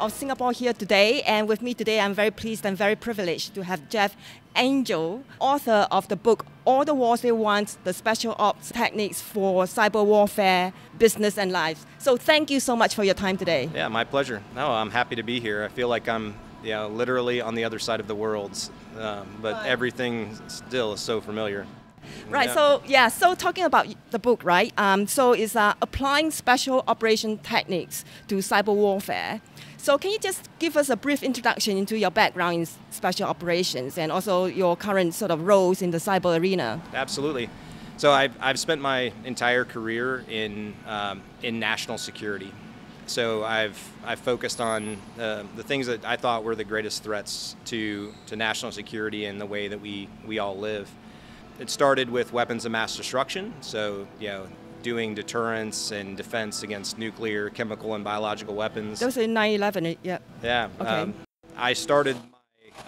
of Singapore here today, and with me today I'm very pleased and very privileged to have Jeff Engle, author of the book All the Wars They Want, the Special Ops Techniques for Cyber Warfare, Business and Life. So thank you so much for your time today. Yeah, my pleasure. No, I'm happy to be here. I feel like I'm literally on the other side of the world, but everything still is so familiar. Right, so talking about the book, right? So it's applying special operation techniques to cyber warfare. So can you just give us a brief introduction into your background in special operations and also your current sort of roles in the cyber arena? Absolutely. So I've spent my entire career in national security. So I've focused on the things that I thought were the greatest threats to national security and the way that we all live. It started with weapons of mass destruction, so doing deterrence and defense against nuclear, chemical, and biological weapons. Those are 9/11, yeah. Yeah. Okay. I started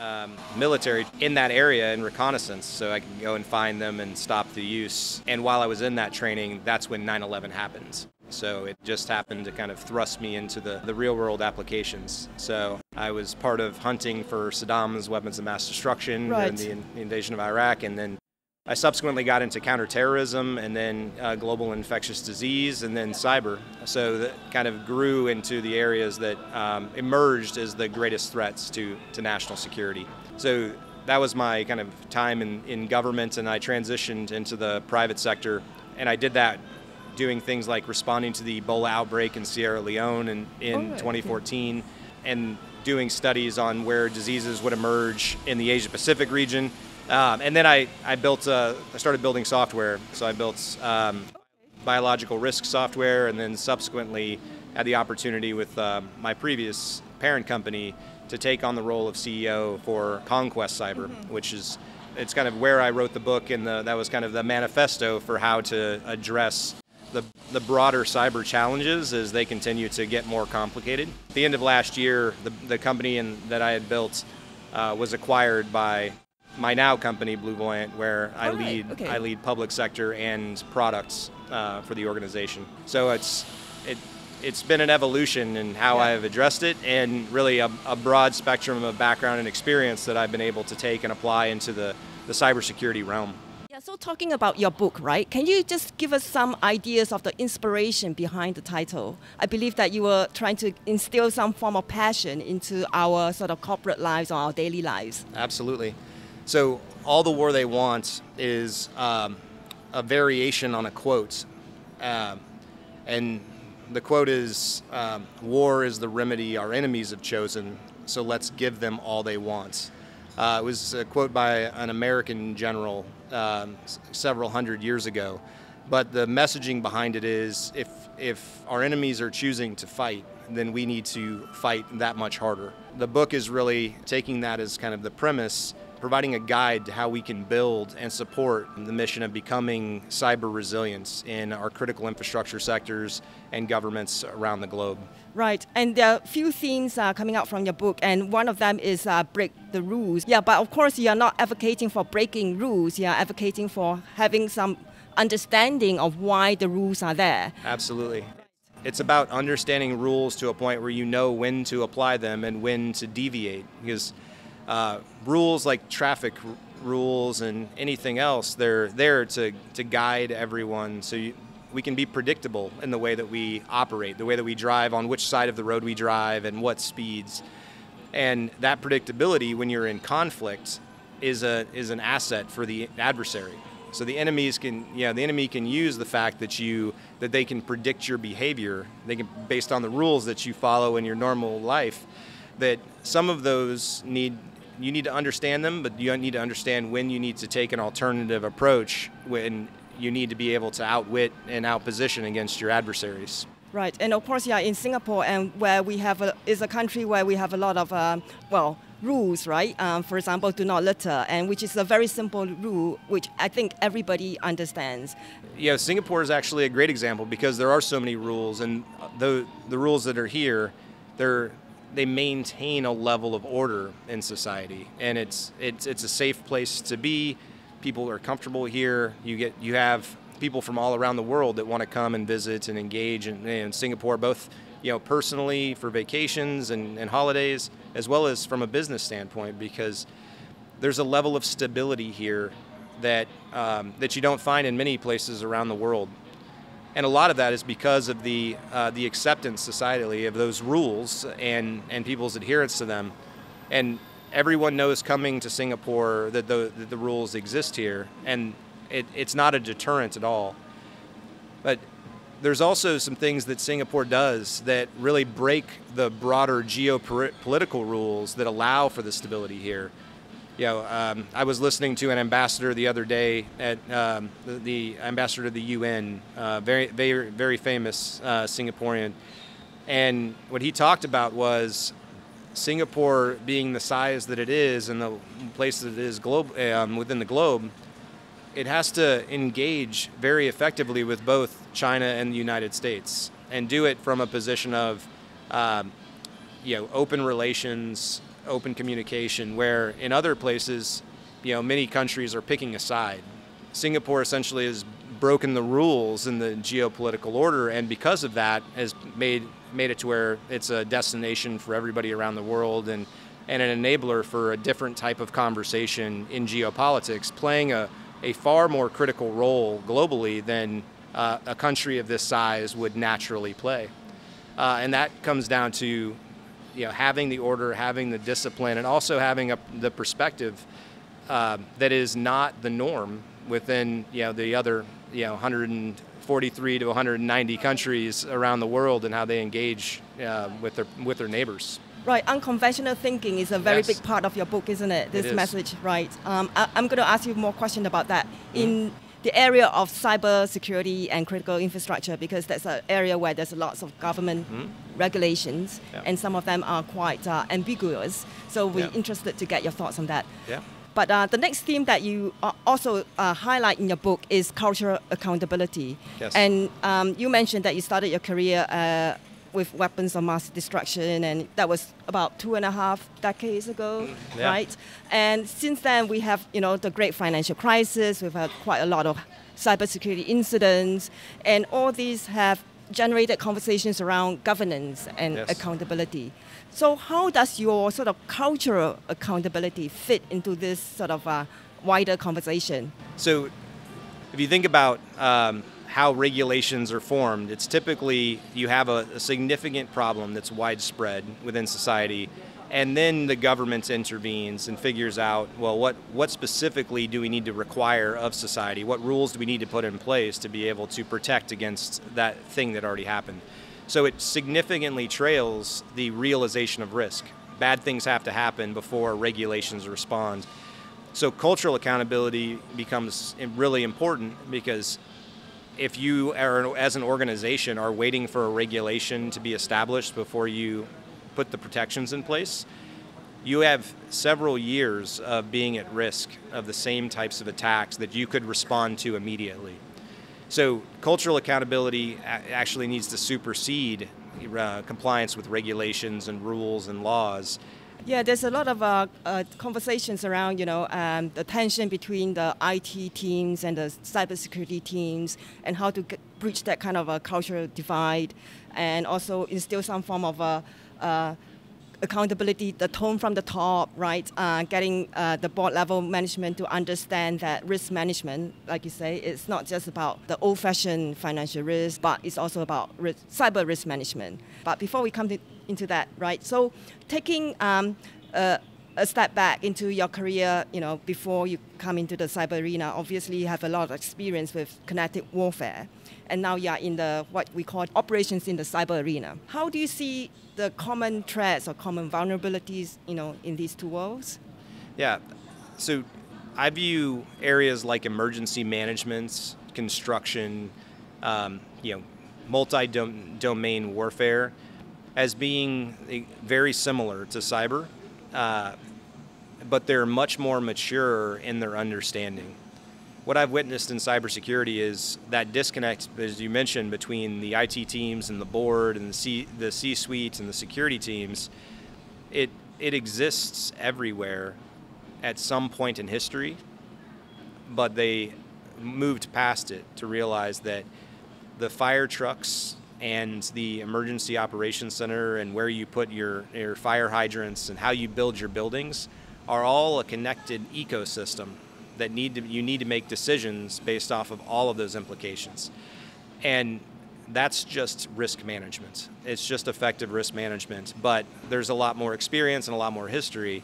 my military in that area in reconnaissance, so I could go and find them and stop the use. And while I was in that training, that's when 9/11 happened. So it just happened to kind of thrust me into the real-world applications. So I was part of hunting for Saddam's weapons of mass destruction during the invasion of Iraq, and then I subsequently got into counterterrorism and then global infectious disease and then cyber. So that kind of grew into the areas that emerged as the greatest threats to national security. So that was my kind of time in government, and I transitioned into the private sector, and I did that doing things like responding to the Ebola outbreak in Sierra Leone in 2014 and doing studies on where diseases would emerge in the Asia Pacific region. And then I started building software. So I built biological risk software, and then subsequently had the opportunity with my previous parent company to take on the role of CEO for Conquest Cyber, it's kind of where I wrote the book, and that was kind of the manifesto for how to address the broader cyber challenges as they continue to get more complicated. At the end of last year, the company that I had built was acquired by my now company, BlueVoyant, where I lead public sector and products for the organization. So it's been an evolution in how I've addressed it, and really a broad spectrum of background and experience that I've been able to take and apply into the cybersecurity realm. Yeah, so talking about your book, right? Can you just give us some ideas of the inspiration behind the title? I believe that you were trying to instill some form of passion into our sort of corporate lives or our daily lives. Absolutely. So all the war they want is a variation on a quote. And the quote is, war is the remedy our enemies have chosen, so let's give them all they want. It was a quote by an American general several hundred years ago. But the messaging behind it is, if our enemies are choosing to fight, then we need to fight that much harder. The book is really taking that as kind of the premise, providing a guide to how we can build and support the mission of becoming cyber resilience in our critical infrastructure sectors and governments around the globe. Right, and there are a few themes coming out from your book, and one of them is break the rules. Yeah, but of course you are not advocating for breaking rules, you are advocating for having some understanding of why the rules are there. Absolutely. It's about understanding rules to a point where you know when to apply them and when to deviate, because rules like traffic rules and anything else, they're there to guide everyone so we can be predictable in the way that we operate, the way that we drive, on which side of the road we drive and what speeds. And that predictability, when you're in conflict, is an asset for the adversary. So the enemy can use the fact that they can predict your behavior, based on the rules that you follow in your normal life, that some of those you need to understand them, but you need to understand when you need to take an alternative approach, when you need to be able to outwit and outposition against your adversaries. Right, and of course, in Singapore, and where is a country where we have a lot of rules, right? For example, do not litter, and which is a very simple rule, which I think everybody understands. Yeah, Singapore is actually a great example because there are so many rules, and the rules that are here, they maintain a level of order in society, and it's a safe place to be. People are comfortable here. You have people from all around the world that want to come and visit and engage in Singapore, both personally for vacations and holidays, as well as from a business standpoint, because there's a level of stability here that that you don't find in many places around the world. And a lot of that is because of the acceptance societally of those rules and people's adherence to them. And everyone knows coming to Singapore that the rules exist here, and it's not a deterrent at all. But there's also some things that Singapore does that really break the broader geopolitical rules that allow for the stability here. I was listening to an ambassador the other day at the ambassador to the UN, very, very, very famous Singaporean, and what he talked about was Singapore being the size that it is and the place that it is within the globe. It has to engage very effectively with both China and the United States, and do it from a position of open relations, open communication, where in other places, many countries are picking a side. Singapore essentially has broken the rules in the geopolitical order, and because of that has made it to where it's a destination for everybody around the world, and an enabler for a different type of conversation in geopolitics, playing a far more critical role globally than a country of this size would naturally play. And that comes down to having the order, having the discipline, and also having the perspective that is not the norm within the other 143 to 190 countries around the world, and how they engage with their neighbors. Right, unconventional thinking is a very big part of your book, isn't it? This message, right? I'm going to ask you more questions about that in the area of cybersecurity and critical infrastructure, because that's an area where there's lots of government regulations, and some of them are quite ambiguous. So we're interested to get your thoughts on that. Yeah. But the next theme that you also highlight in your book is cultural accountability. Yes. And you mentioned that you started your career with weapons of mass destruction, and that was about 2.5 decades ago, right? And since then, we have the great financial crisis. We've had quite a lot of cybersecurity incidents, and all these have generated conversations around governance and accountability. So how does your sort of cultural accountability fit into this sort of wider conversation? So if you think about how regulations are formed, it's typically you have a significant problem that's widespread within society, and then the government intervenes and figures out, well, what specifically do we need to require of society? What rules do we need to put in place to be able to protect against that thing that already happened? So it significantly trails the realization of risk. Bad things have to happen before regulations respond. So cultural accountability becomes really important, because if you are, as an organization, are waiting for a regulation to be established before you put the protections in place, you have several years of being at risk of the same types of attacks that you could respond to immediately. So cultural accountability actually needs to supersede compliance with regulations and rules and laws. Yeah, there's a lot of conversations around, the tension between the IT teams and the cybersecurity teams, and how to breach that kind of a cultural divide, and also instill some form of accountability, the tone from the top, right? Getting the board level management to understand that risk management, like you say, it's not just about the old-fashioned financial risk, but it's also about cyber risk management. But before we come into that, right? So taking a step back into your career, before you come into the cyber arena, obviously you have a lot of experience with kinetic warfare, and now you are in what we call operations in the cyber arena. How do you see the common threats or common vulnerabilities, in these two worlds? Yeah, so I view areas like emergency management, construction, multi-domain warfare as being very similar to cyber, but they're much more mature in their understanding. What I've witnessed in cybersecurity is that disconnect, as you mentioned, between the IT teams and the board and the C-suite and the security teams. It exists everywhere at some point in history, but they moved past it to realize that the fire trucks and the emergency operations center and where you put your fire hydrants and how you build your buildings are all a connected ecosystem that you need to make decisions based off of all of those implications. And that's just risk management. It's just effective risk management, but there's a lot more experience and a lot more history.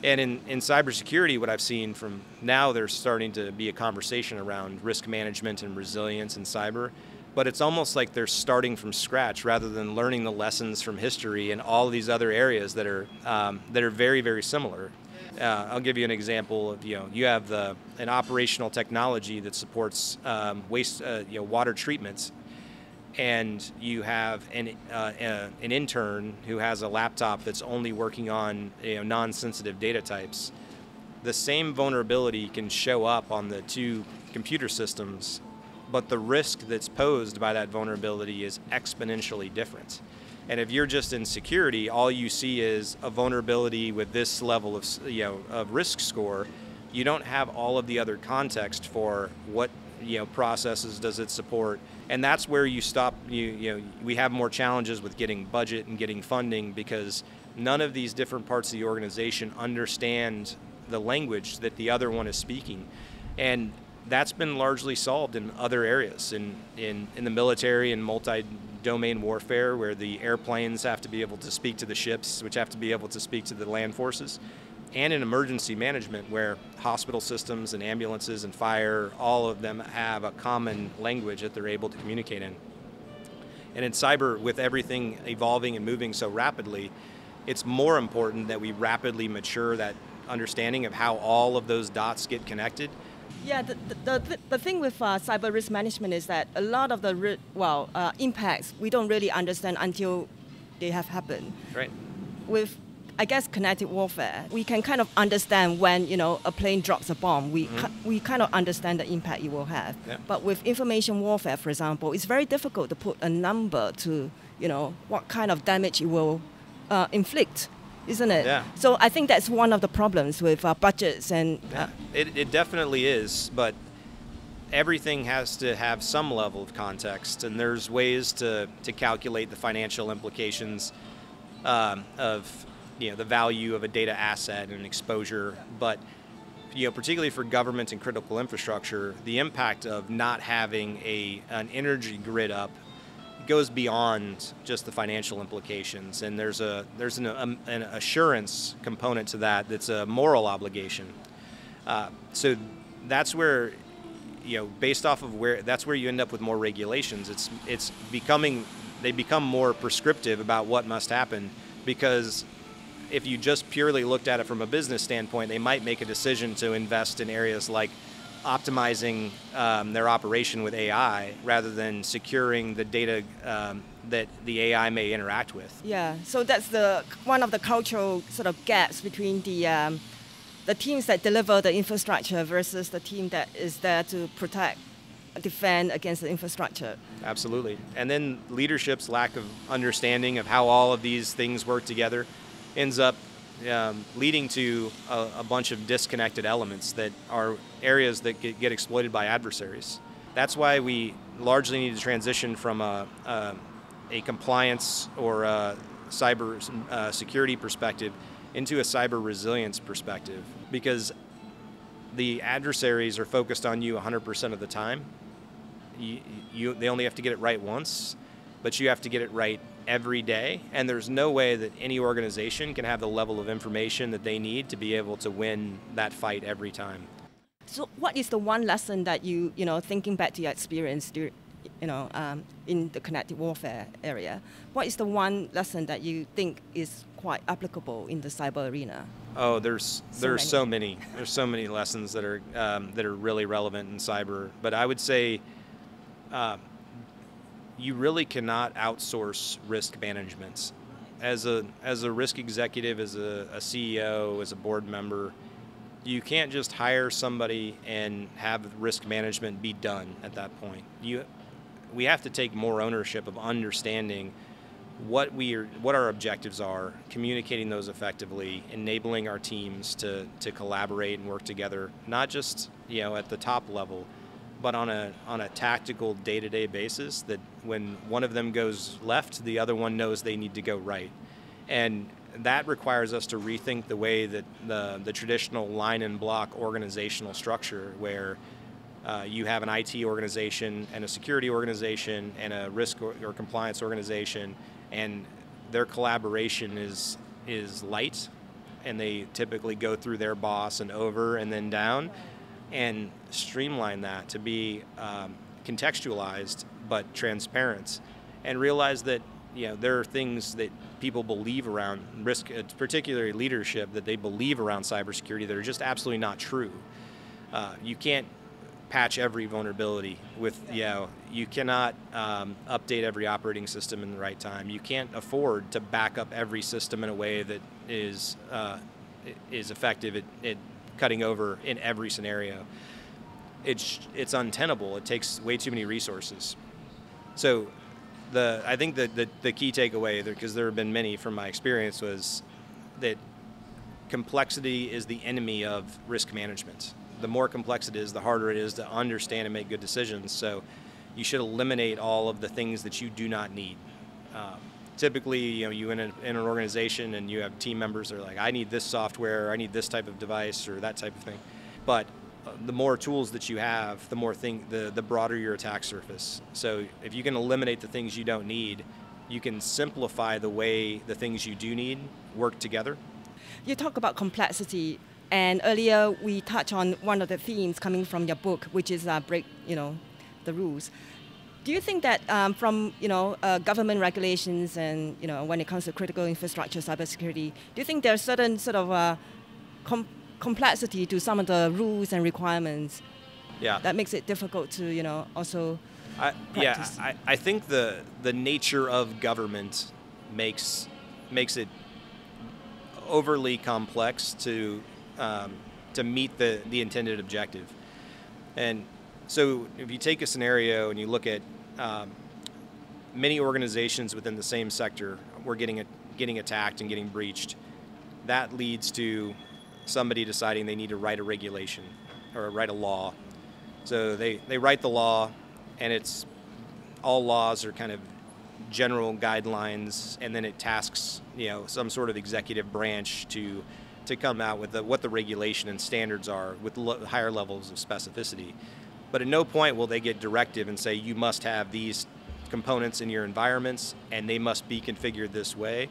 And in cybersecurity, what I've seen from now, there's starting to be a conversation around risk management and resilience in cyber, but it's almost like they're starting from scratch rather than learning the lessons from history and all of these other areas that are very, very similar. I'll give you an example of, you have an operational technology that supports water treatments, and you have an intern who has a laptop that's only working on non-sensitive data types. The same vulnerability can show up on the two computer systems, but the risk that's posed by that vulnerability is exponentially different. And if you're just in security, all you see is a vulnerability with this level of risk score. You don't have all of the other context for what processes does it support, and that's where you stop. We have more challenges with getting budget and getting funding because none of these different parts of the organization understand the language that the other one is speaking, and that's been largely solved in other areas, in the military and multi-domain warfare, where the airplanes have to be able to speak to the ships, which have to be able to speak to the land forces, and in emergency management, where hospital systems and ambulances and fire, all of them have a common language that they're able to communicate in. And in cyber, with everything evolving and moving so rapidly, it's more important that we rapidly mature that understanding of how all of those dots get connected. Yeah, the thing with cyber risk management is that a lot of the impacts we don't really understand until they have happened. Right. With, I guess, kinetic warfare, we can kind of understand when a plane drops a bomb. We kind of understand the impact it will have. Yeah. But with information warfare, for example, it's very difficult to put a number to what kind of damage it will inflict, isn't it? Yeah. So I think that's one of the problems with budgets and. It definitely is, but everything has to have some level of context, and there's ways to calculate the financial implications of the value of a data asset and exposure. But particularly for government and critical infrastructure, the impact of not having an energy grid up goes beyond just the financial implications, and there's an assurance component to that that's a moral obligation. So that's where, based off of that's where you end up with more regulations. They become more prescriptive about what must happen, because if you just purely looked at it from a business standpoint, they might make a decision to invest in areas like optimizing their operation with AI rather than securing the data that the AI may interact with. Yeah, so that's one of the cultural sort of gaps between the teams that deliver the infrastructure versus the team that is there to protect, defend against the infrastructure. Absolutely. And then leadership's lack of understanding of how all of these things work together ends up leading to a bunch of disconnected elements that are areas that get exploited by adversaries. That's why we largely need to transition from a compliance or a cyber security perspective into a cyber resilience perspective, because the adversaries are focused on you 100% of the time. They only have to get it right once, but you have to get it right every day, and there's no way that any organization can have the level of information that they need to be able to win that fight every time. So what is the one lesson that you thinking back to your experience in the kinetic warfare area, what is the one lesson that you think is quite applicable in the cyber arena? Oh, there's so many. There's so many lessons that are really relevant in cyber. But I would say you really cannot outsource risk management. As a risk executive, as a CEO, as a board member, you can't just hire somebody and have risk management be done at that point. We have to take more ownership of understanding what our objectives are, communicating those effectively, enabling our teams to collaborate and work together, not just at the top level, but on a tactical day-to-day basis, that when one of them goes left, the other one knows they need to go right. And that requires us to rethink the way that the traditional line and block organizational structure, where you have an IT organization and a security organization and a risk or compliance organization, and their collaboration is light, and they typically go through their boss and over and then down, and streamline that to be contextualized but transparent, and realize that there are things that people believe around risk, particularly leadership, that they believe around cybersecurity that are just absolutely not true. You can't patch every vulnerability with, you cannot update every operating system in the right time. You can't afford to back up every system in a way that is effective at cutting over in every scenario. It's untenable. It takes way too many resources. So I think that the key takeaway, because there have been many from my experience, was that complexity is the enemy of risk management. The more complex it is, the harder it is to understand and make good decisions. So you should eliminate all of the things that you do not need. Typically, you in an organization and you have team members that are like, I need this software, I need this type of device, or that type of thing. But the more tools that you have, the broader your attack surface. So if you can eliminate the things you don't need, you can simplify the way the things you do need work together. You talk about complexity, and earlier we touched on one of the themes coming from your book, which is break, the rules. Do you think that from government regulations and when it comes to critical infrastructure, cybersecurity, do you think there's certain sort of complexity to some of the rules and requirements that makes it difficult to also practice? I think the nature of government makes it overly complex to meet the intended objective. And so if you take a scenario and you look at many organizations within the same sector were getting attacked and getting breached, that leads to somebody deciding they need to write a regulation or write a law. So they write the law, and it's all laws are kind of general guidelines, and then it tasks some sort of executive branch to come out with what the regulation and standards are with higher levels of specificity. But at no point will they get directive and say you must have these components in your environments and they must be configured this way.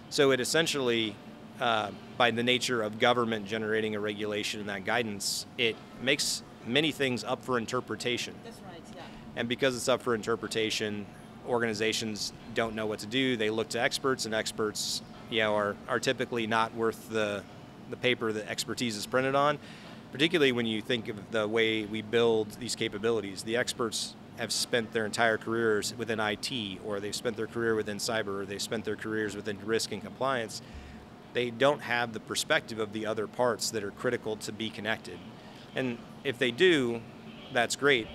So it essentially, by the nature of government generating a regulation and that guidance, it makes many things up for interpretation. That's right, yeah. And because it's up for interpretation, organizations don't know what to do. They look to experts, and experts are typically not worth the paper that expertise is printed on. Particularly when you think of the way we build these capabilities. The experts have spent their entire careers within IT, or they've spent their career within cyber, or they've spent their careers within risk and compliance. They don't have the perspective of the other parts that are critical to be connected. And if they do, that's great,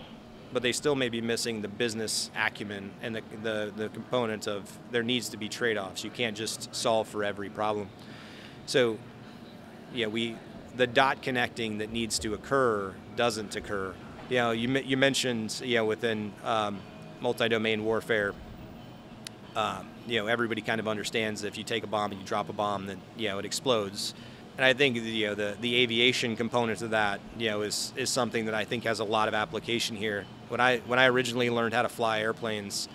but they still may be missing the business acumen and the component of there needs to be trade-offs. You can't just solve for every problem. So the dot connecting that needs to occur doesn't occur. You mentioned within multi-domain warfare, everybody kind of understands that if you take a bomb and you drop a bomb, then it explodes. And I think the aviation component of that is something that I think has a lot of application here. When I originally learned how to fly airplanes,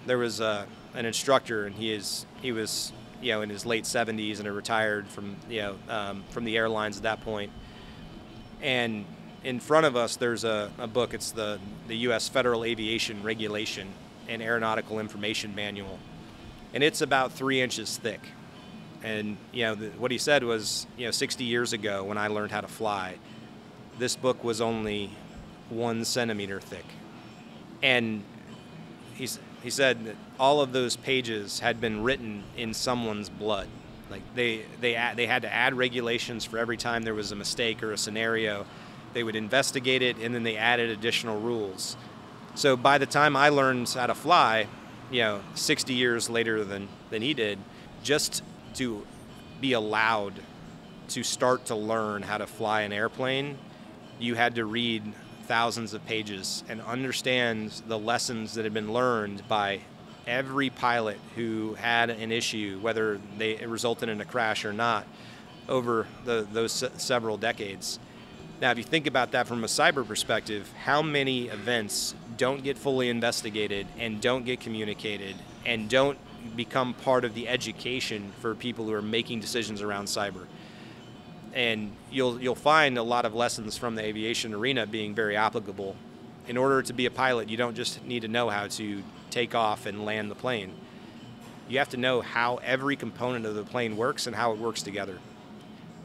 there was an instructor, and he was in his late 70s and retired from the airlines at that point. And in front of us, there's a book. It's the U.S. Federal Aviation Regulation and Aeronautical Information Manual, and it's about 3 inches thick. And what he said was, 60 years ago when I learned how to fly, this book was only 1 centimeter thick, and he said that all of those pages had been written in someone's blood. Like they had to add regulations for every time there was a mistake or a scenario. They would investigate it, and then they added additional rules. So by the time I learned how to fly, 60 years later than he did, just to be allowed to start to learn how to fly an airplane, you had to read thousands of pages and understand the lessons that have been learned by every pilot who had an issue, whether it resulted in a crash or not, over those several decades. Now, if you think about that from a cyber perspective, how many events don't get fully investigated and don't get communicated and don't become part of the education for people who are making decisions around cyber? And you'll find a lot of lessons from the aviation arena being very applicable. In order to be a pilot, you don't just need to know how to take off and land the plane. You have to know how every component of the plane works and how it works together.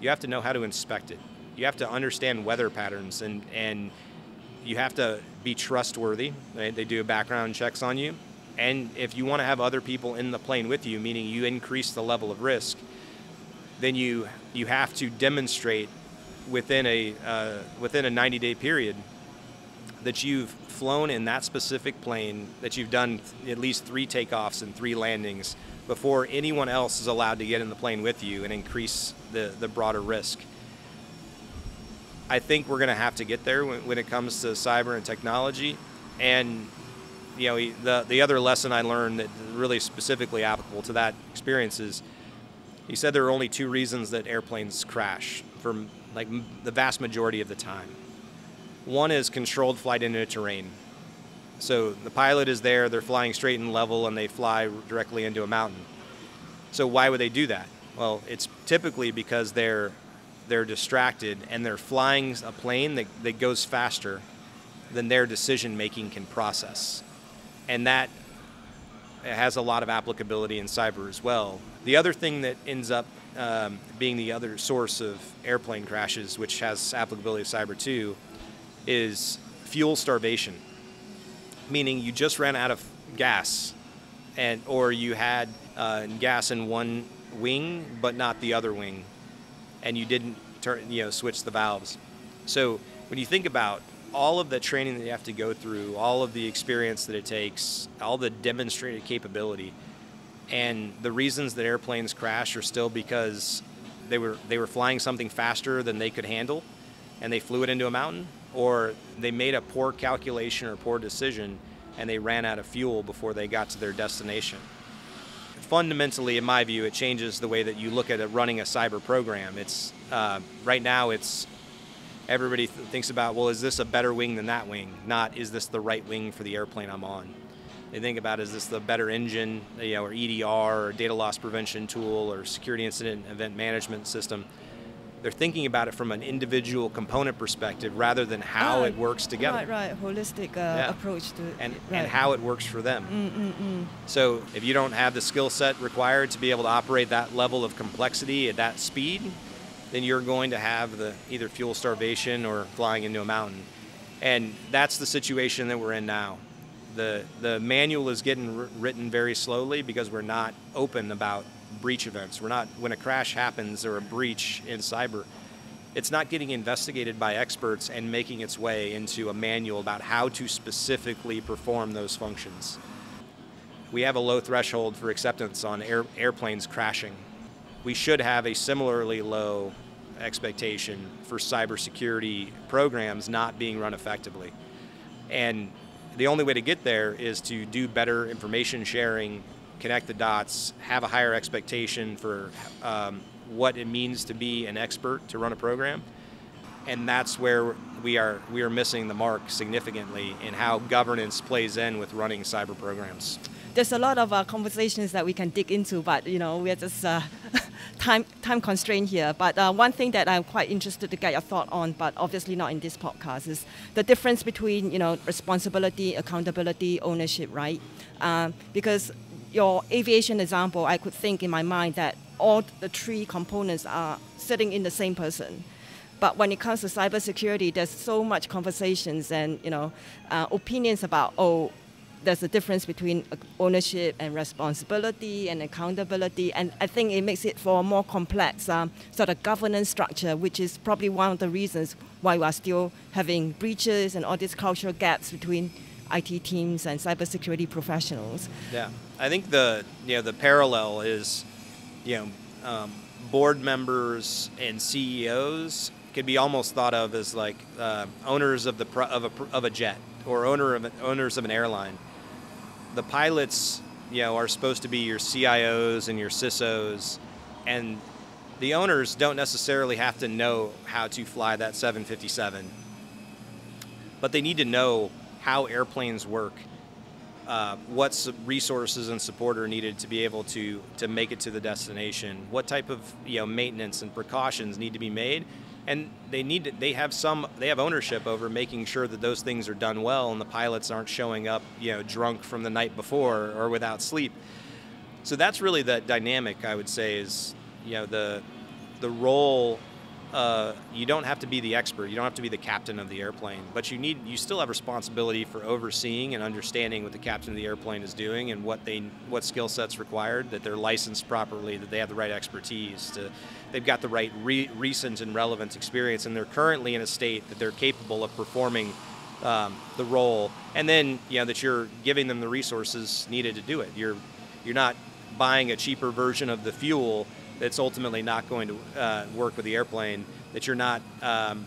You have to know how to inspect it. You have to understand weather patterns, and you have to be trustworthy. They do background checks on you. And if you want to have other people in the plane with you, meaning you increase the level of risk, then you have to demonstrate within a 90-day period that you've flown in that specific plane, that you've done at least 3 takeoffs and 3 landings before anyone else is allowed to get in the plane with you and increase the broader risk. I think we're going to have to get there when it comes to cyber and technology. And the other lesson I learned that really specifically applicable to that experience is, he said there are only 2 reasons that airplanes crash for like the vast majority of the time. One is controlled flight into terrain. So the pilot is there, they're flying straight and level, and they fly directly into a mountain. So why would they do that? Well, it's typically because they're distracted and they're flying a plane that goes faster than their decision making can process. And that has a lot of applicability in cyber as well. The other thing that ends up being the other source of airplane crashes, which has applicability to cyber too, is fuel starvation. Meaning you just ran out of gas, or you had gas in one wing but not the other wing, and you didn't switch the valves. So when you think about all of the training that you have to go through, all of the experience that it takes, all the demonstrated capability, and the reasons that airplanes crash are still because they were flying something faster than they could handle, and they flew it into a mountain, or they made a poor calculation or poor decision and they ran out of fuel before they got to their destination. Fundamentally, in my view, it changes the way that you look at running a cyber program. It's right now everybody thinks about, well, is this a better wing than that wing? Not, is this the right wing for the airplane I'm on? They think about, is this the better engine, or EDR, or data loss prevention tool, or security incident event management system. They're thinking about it from an individual component perspective rather than how it works together. Right. Holistic approach to and how it works for them. So if you don't have the skill set required to be able to operate that level of complexity at that speed, then you're going to have the either fuel starvation or flying into a mountain. And that's the situation that we're in now. The manual is getting written very slowly because we're not open about breach events. When a crash happens or a breach in cyber, it's not getting investigated by experts and making its way into a manual about how to specifically perform those functions. We have a low threshold for acceptance on airplanes crashing. We should have a similarly low expectation for cybersecurity programs not being run effectively. And the only way to get there is to do better information sharing, connect the dots, have a higher expectation for what it means to be an expert to run a program. And that's where we are missing the mark significantly in how governance plays in with running cyber programs. There's a lot of conversations that we can dig into, but we are just time constrained here. But one thing that I'm quite interested to get your thought on, but obviously not in this podcast, is the difference between responsibility, accountability, ownership, right? Because your aviation example, I could think in my mind that all the 3 components are sitting in the same person. But when it comes to cybersecurity, there's so much conversations and opinions about, there's a difference between ownership and responsibility and accountability. And I think it makes it for a more complex sort of governance structure, which is probably one of the reasons why we are still having breaches and all these cultural gaps between IT teams and cybersecurity professionals. Yeah, I think the parallel is, board members and CEOs could be almost thought of as like owners of a jet or owners of an airline. The pilots, are supposed to be your CIOs and your CISOs, and the owners don't necessarily have to know how to fly that 757, but they need to know how airplanes work, what resources and support are needed to be able to make it to the destination, what type of maintenance and precautions need to be made, and they have ownership over making sure that those things are done well and the pilots aren't showing up drunk from the night before or without sleep. So that's really the dynamic, I would say, is the role. You don't have to be the expert, you don't have to be the captain of the airplane, but you still have responsibility for overseeing and understanding what the captain of the airplane is doing and what skill sets required, that they're licensed properly, that they have the right expertise, they've got the right recent and relevant experience, and they're currently in a state that they're capable of performing the role, and then that you're giving them the resources needed to do it. You're not buying a cheaper version of the fuel that's ultimately not going to work with the airplane, that you're not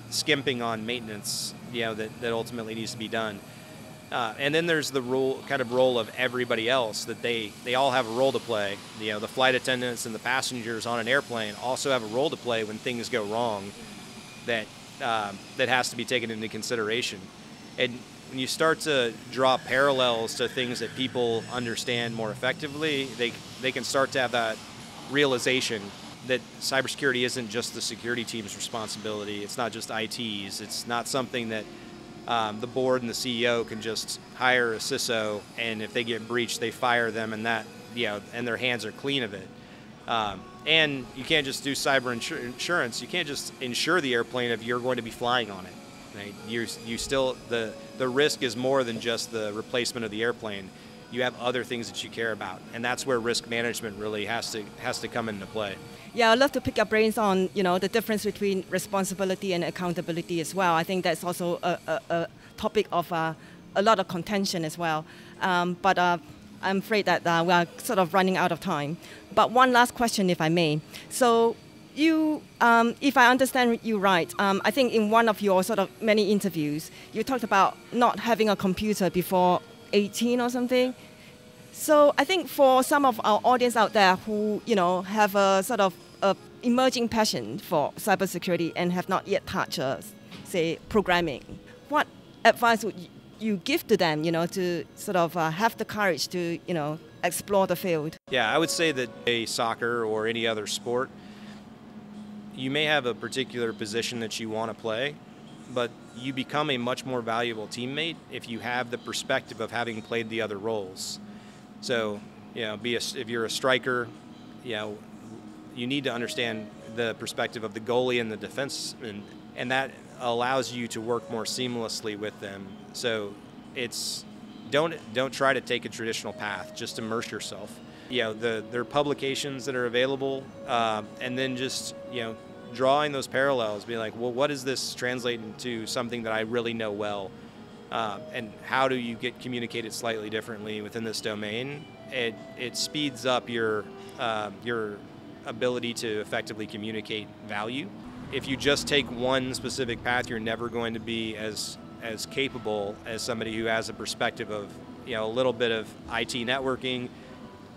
skimping on maintenance that ultimately needs to be done. And then there's the role of everybody else, that they all have a role to play. The flight attendants and the passengers on an airplane also have a role to play when things go wrong that has to be taken into consideration. And when you start to draw parallels to things that people understand more effectively, they can start to have that realization that cybersecurity isn't just the security team's responsibility. It's not just IT's. It's not something that the board and the CEO can just hire a CISO, and if they get breached, they fire them, and and their hands are clean of it. And you can't just do cyber insurance. You can't just insure the airplane if you're going to be flying on it. Right? You still the risk is more than just the replacement of the airplane. You have other things that you care about, and that's where risk management really has to come into play. Yeah, I'd love to pick your brains on the difference between responsibility and accountability as well. I think that's also a topic of a lot of contention as well. But I'm afraid that we are sort of running out of time. But one last question, if I may. So you, if I understand you right, I think in one of your sort of many interviews, you talked about not having a computer before 18 or something. So I think for some of our audience out there who have a sort of emerging passion for cybersecurity and have not yet touched, say, programming, what advice would you give to them, to sort of have the courage to, explore the field? Yeah, I would say that a soccer or any other sport, you may have a particular position that you want to play, but you become a much more valuable teammate if you have the perspective of having played the other roles. So, if you're a striker, you need to understand the perspective of the goalie and the defenseman, and that allows you to work more seamlessly with them. So, don't try to take a traditional path. Just immerse yourself. There are publications that are available, and then just drawing those parallels, being like, well, what does this translate into something that I really know well? And how do you get communicated slightly differently within this domain? It speeds up your ability to effectively communicate value. If you just take one specific path, you're never going to be as capable as somebody who has a perspective of a little bit of IT networking,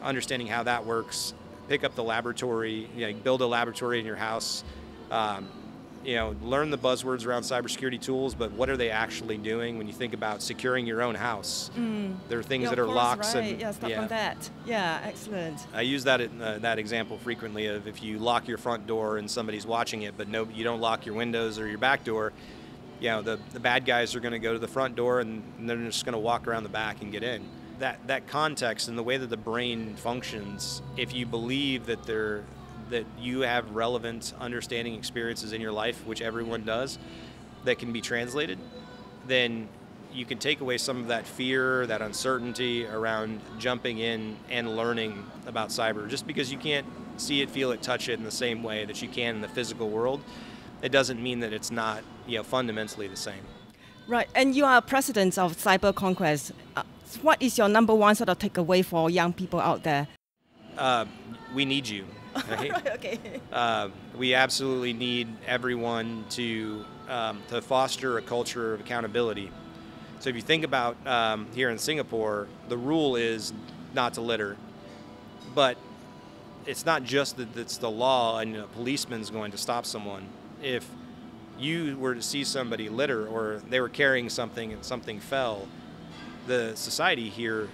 understanding how that works, pick up the laboratory, build a laboratory in your house. Learn the buzzwords around cybersecurity tools, but what are they actually doing when you think about securing your own house? There are things that are locks, right. And stuff like that. Yeah, excellent. I use that that example frequently of if you lock your front door and somebody's watching it, but you don't lock your windows or your back door. The bad guys are going to go to the front door and they're just going to walk around the back and get in. That context and the way that the brain functions, if you believe that you have relevant understanding experiences in your life, which everyone does, that can be translated, then you can take away some of that fear, that uncertainty around jumping in and learning about cyber. Just because you can't see it, feel it, touch it in the same way that you can in the physical world, it doesn't mean that it's not fundamentally the same. Right, and you are president of Cyber Conquest. What is your number one sort of takeaway for young people out there? We need you. Right? Okay. We absolutely need everyone to foster a culture of accountability. So if you think about here in Singapore, the rule is not to litter, but it's not just that it's the law and a policeman's going to stop someone. If you were to see somebody litter or they were carrying something and something fell, the society here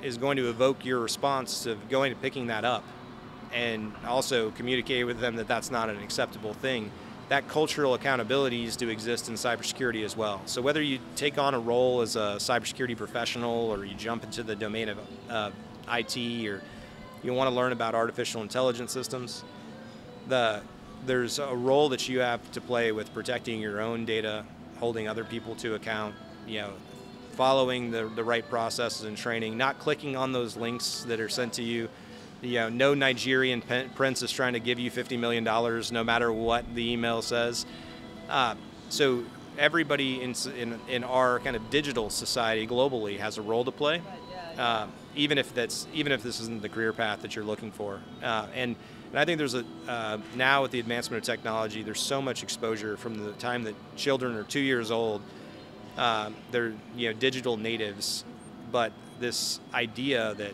is going to evoke your response of going and picking that up and also communicate with them that that's not an acceptable thing. That cultural accountability is to exist in cybersecurity as well. So whether you take on a role as a cybersecurity professional or you jump into the domain of IT or you want to learn about artificial intelligence systems, there's a role that you have to play with protecting your own data, holding other people to account, following the right processes and training, not clicking on those links that are sent to you. No Nigerian prince is trying to give you $50 million no matter what the email says. So everybody in our kind of digital society globally has a role to play, even if this isn't the career path that you're looking for. And I think there's now with the advancement of technology, there's so much exposure from the time that children are 2 years old. They're digital natives, but this idea that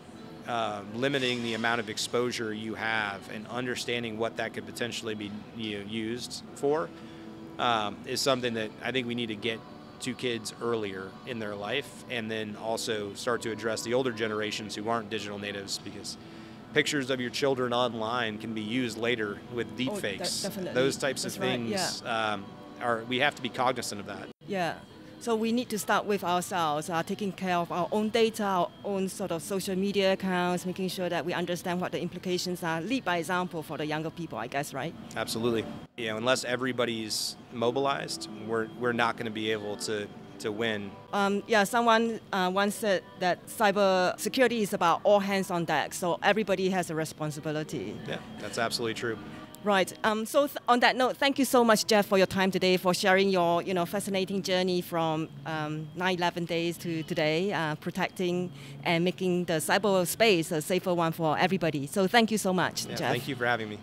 limiting the amount of exposure you have and understanding what that could potentially be used for is something that I think we need to get to kids earlier in their life, and then also start to address the older generations who aren't digital natives, because pictures of your children online can be used later with deepfakes. Those types of things we have to be cognizant of that. Yeah. So we need to start with ourselves, taking care of our own data, our own sort of social media accounts, making sure that we understand what the implications are. Lead by example for the younger people, I guess, right? Absolutely. Unless everybody's mobilized, we're not going to be able to win. Someone once said that cybersecurity is about all hands on deck, so everybody has a responsibility. Yeah, that's absolutely true. Right. So on that note, thank you so much, Jeff, for your time today, for sharing your fascinating journey from 9/11 days to today, protecting and making the cyberspace a safer one for everybody. So thank you so much, Jeff. Thank you for having me.